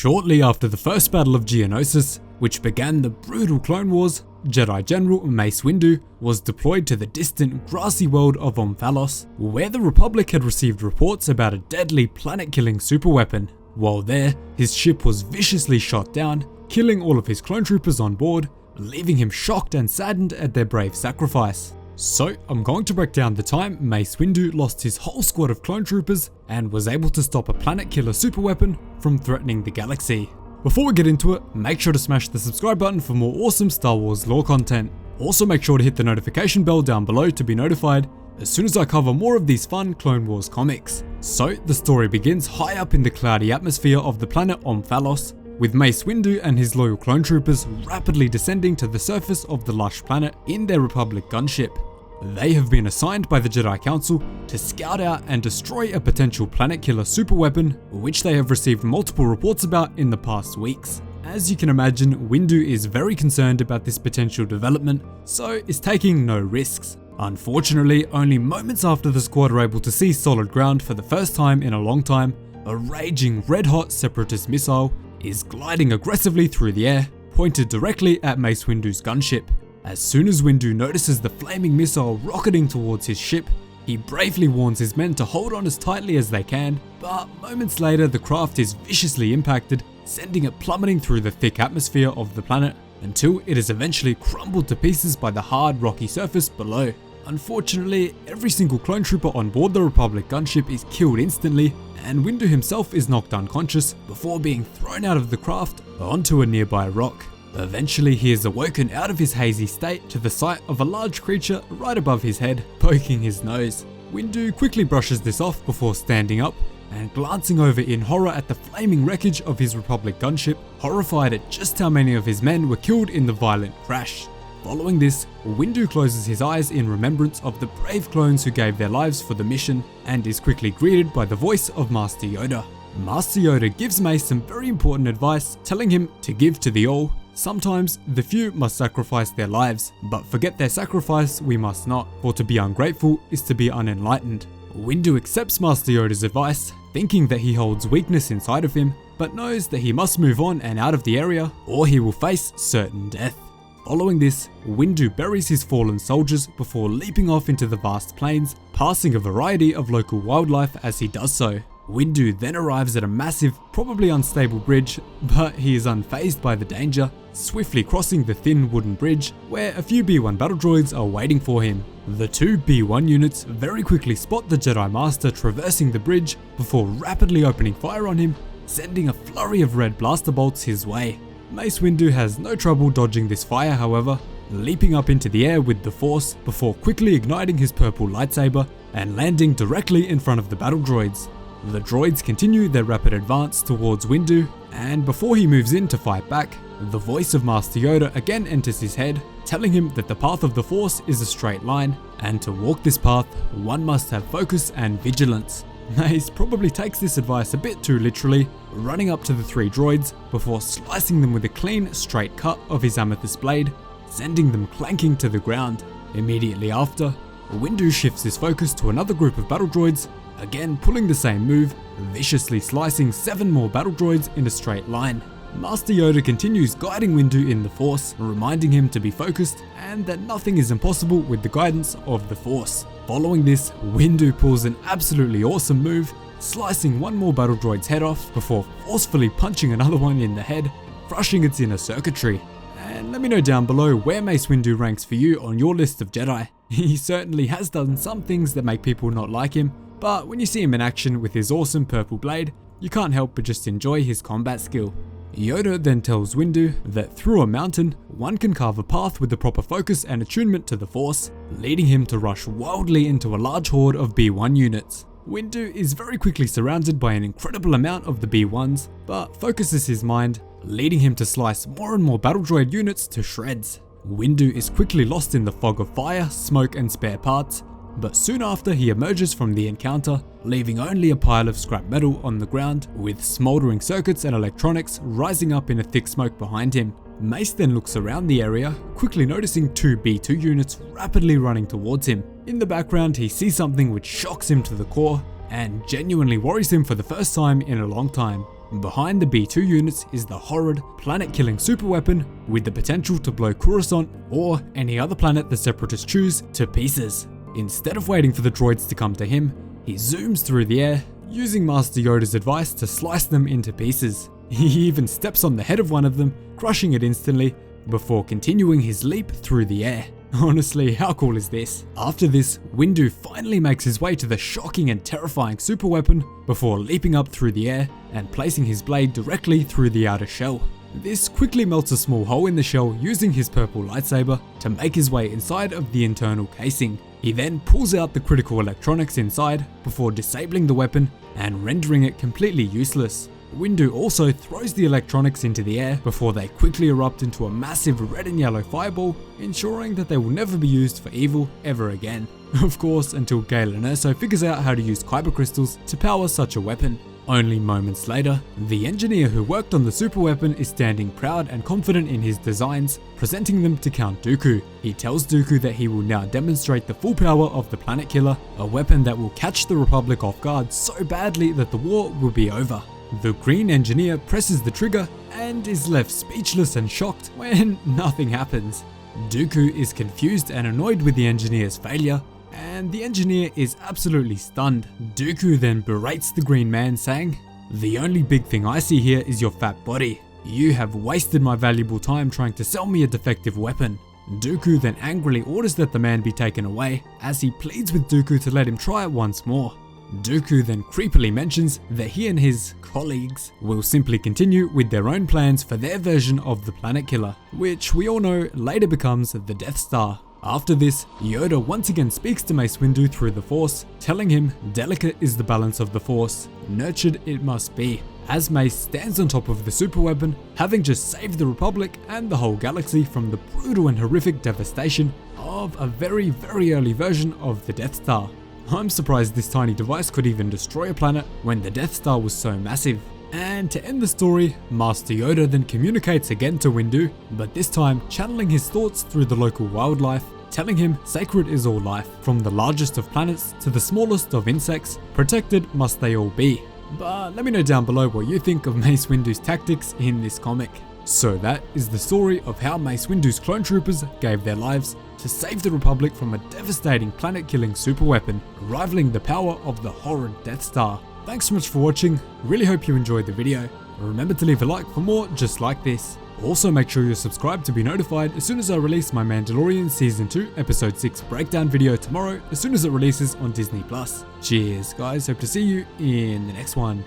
Shortly after the first battle of Geonosis, which began the brutal Clone Wars, Jedi General Mace Windu was deployed to the distant grassy world of Omphalos, where the Republic had received reports about a deadly planet-killing superweapon. While there, his ship was viciously shot down, killing all of his clone troopers on board, leaving him shocked and saddened at their brave sacrifice. So, I'm going to break down the time Mace Windu lost his whole squad of clone troopers and was able to stop a planet-killer superweapon from threatening the galaxy. Before we get into it, make sure to smash the subscribe button for more awesome Star Wars lore content. Also make sure to hit the notification bell down below to be notified as soon as I cover more of these fun Clone Wars comics. So, the story begins high up in the cloudy atmosphere of the planet Omphalos, with Mace Windu and his loyal clone troopers rapidly descending to the surface of the lush planet in their Republic gunship. They have been assigned by the Jedi Council to scout out and destroy a potential planet-killer superweapon, which they have received multiple reports about in the past weeks. As you can imagine, Windu is very concerned about this potential development, so is taking no risks. Unfortunately, only moments after the squad are able to see solid ground for the first time in a long time, a raging red-hot separatist missile is gliding aggressively through the air, pointed directly at Mace Windu's gunship. As soon as Windu notices the flaming missile rocketing towards his ship, he bravely warns his men to hold on as tightly as they can, but moments later the craft is viciously impacted, sending it plummeting through the thick atmosphere of the planet until it is eventually crumbled to pieces by the hard rocky surface below. Unfortunately, every single clone trooper on board the Republic gunship is killed instantly, and Windu himself is knocked unconscious before being thrown out of the craft onto a nearby rock. Eventually, he is awoken out of his hazy state to the sight of a large creature right above his head, poking his nose. Windu quickly brushes this off before standing up and glancing over in horror at the flaming wreckage of his Republic gunship, horrified at just how many of his men were killed in the violent crash. Following this, Windu closes his eyes in remembrance of the brave clones who gave their lives for the mission and is quickly greeted by the voice of Master Yoda. Master Yoda gives Mace some very important advice, telling him to give to the all. Sometimes, the few must sacrifice their lives, but forget their sacrifice we must not, for to be ungrateful is to be unenlightened. Windu accepts Master Yoda's advice, thinking that he holds weakness inside of him, but knows that he must move on and out of the area, or he will face certain death. Following this, Windu buries his fallen soldiers before leaping off into the vast plains, passing a variety of local wildlife as he does so. Windu then arrives at a massive, probably unstable bridge, but he is unfazed by the danger, swiftly crossing the thin wooden bridge where a few B1 battle droids are waiting for him. The two B1 units very quickly spot the Jedi Master traversing the bridge before rapidly opening fire on him, sending a flurry of red blaster bolts his way. Mace Windu has no trouble dodging this fire, however, leaping up into the air with the Force before quickly igniting his purple lightsaber and landing directly in front of the battle droids. The droids continue their rapid advance towards Windu, and before he moves in to fight back, the voice of Master Yoda again enters his head, telling him that the path of the Force is a straight line, and to walk this path, one must have focus and vigilance. Mace probably takes this advice a bit too literally, running up to the three droids before slicing them with a clean, straight cut of his amethyst blade, sending them clanking to the ground. Immediately after, Windu shifts his focus to another group of battle droids, again pulling the same move, viciously slicing 7 more battle droids in a straight line. Master Yoda continues guiding Windu in the Force, reminding him to be focused and that nothing is impossible with the guidance of the Force. Following this, Windu pulls an absolutely awesome move, slicing 1 more battle droid's head off before forcefully punching another one in the head, crushing its inner circuitry. And let me know down below where Mace Windu ranks for you on your list of Jedi. He certainly has done some things that make people not like him, but when you see him in action with his awesome purple blade, you can't help but just enjoy his combat skill. Yoda then tells Windu that through a mountain, one can carve a path with the proper focus and attunement to the Force, leading him to rush wildly into a large horde of B1 units. Windu is very quickly surrounded by an incredible amount of the B1s, but focuses his mind, leading him to slice more and more battle droid units to shreds. Windu is quickly lost in the fog of fire, smoke and spare parts, but soon after he emerges from the encounter, leaving only a pile of scrap metal on the ground with smouldering circuits and electronics rising up in a thick smoke behind him. Mace then looks around the area, quickly noticing 2 B2 units rapidly running towards him. In the background, he sees something which shocks him to the core and genuinely worries him for the first time in a long time. Behind the B2 units is the horrid, planet-killing superweapon with the potential to blow Coruscant or any other planet the Separatists choose to pieces. Instead of waiting for the droids to come to him, he zooms through the air, using Master Yoda's advice to slice them into pieces. He even steps on the head of one of them, crushing it instantly, before continuing his leap through the air. Honestly, how cool is this? After this, Windu finally makes his way to the shocking and terrifying superweapon before leaping up through the air and placing his blade directly through the outer shell. This quickly melts a small hole in the shell using his purple lightsaber to make his way inside of the internal casing. He then pulls out the critical electronics inside before disabling the weapon and rendering it completely useless. Windu also throws the electronics into the air before they quickly erupt into a massive red and yellow fireball, ensuring that they will never be used for evil ever again. Of course, until Galen Erso figures out how to use kyber crystals to power such a weapon. Only moments later, the engineer who worked on the superweapon is standing proud and confident in his designs, presenting them to Count Dooku. He tells Dooku that he will now demonstrate the full power of the Planet Killer, a weapon that will catch the Republic off guard so badly that the war will be over. The green engineer presses the trigger and is left speechless and shocked when nothing happens. Dooku is confused and annoyed with the engineer's failure, and the engineer is absolutely stunned. Dooku then berates the green man, saying, "The only big thing I see here is your fat body. You have wasted my valuable time trying to sell me a defective weapon." Dooku then angrily orders that the man be taken away, as he pleads with Dooku to let him try it once more. Dooku then creepily mentions that he and his colleagues will simply continue with their own plans for their version of the Planet Killer, which we all know later becomes the Death Star. After this, Yoda once again speaks to Mace Windu through the Force, telling him delicate is the balance of the Force, nurtured it must be, as Mace stands on top of the superweapon, having just saved the Republic and the whole galaxy from the brutal and horrific devastation of a very early version of the Death Star. I'm surprised this tiny device could even destroy a planet when the Death Star was so massive. And to end the story, Master Yoda then communicates again to Windu, but this time channeling his thoughts through the local wildlife, telling him sacred is all life, from the largest of planets to the smallest of insects, protected must they all be. But let me know down below what you think of Mace Windu's tactics in this comic. So that is the story of how Mace Windu's clone troopers gave their lives to save the Republic from a devastating planet-killing superweapon, rivaling the power of the horrid Death Star. Thanks so much for watching, really hope you enjoyed the video. Remember to leave a like for more just like this. Also make sure you're subscribed to be notified as soon as I release my Mandalorian Season 2 Episode 6 breakdown video tomorrow as soon as it releases on Disney+. Cheers guys, hope to see you in the next one.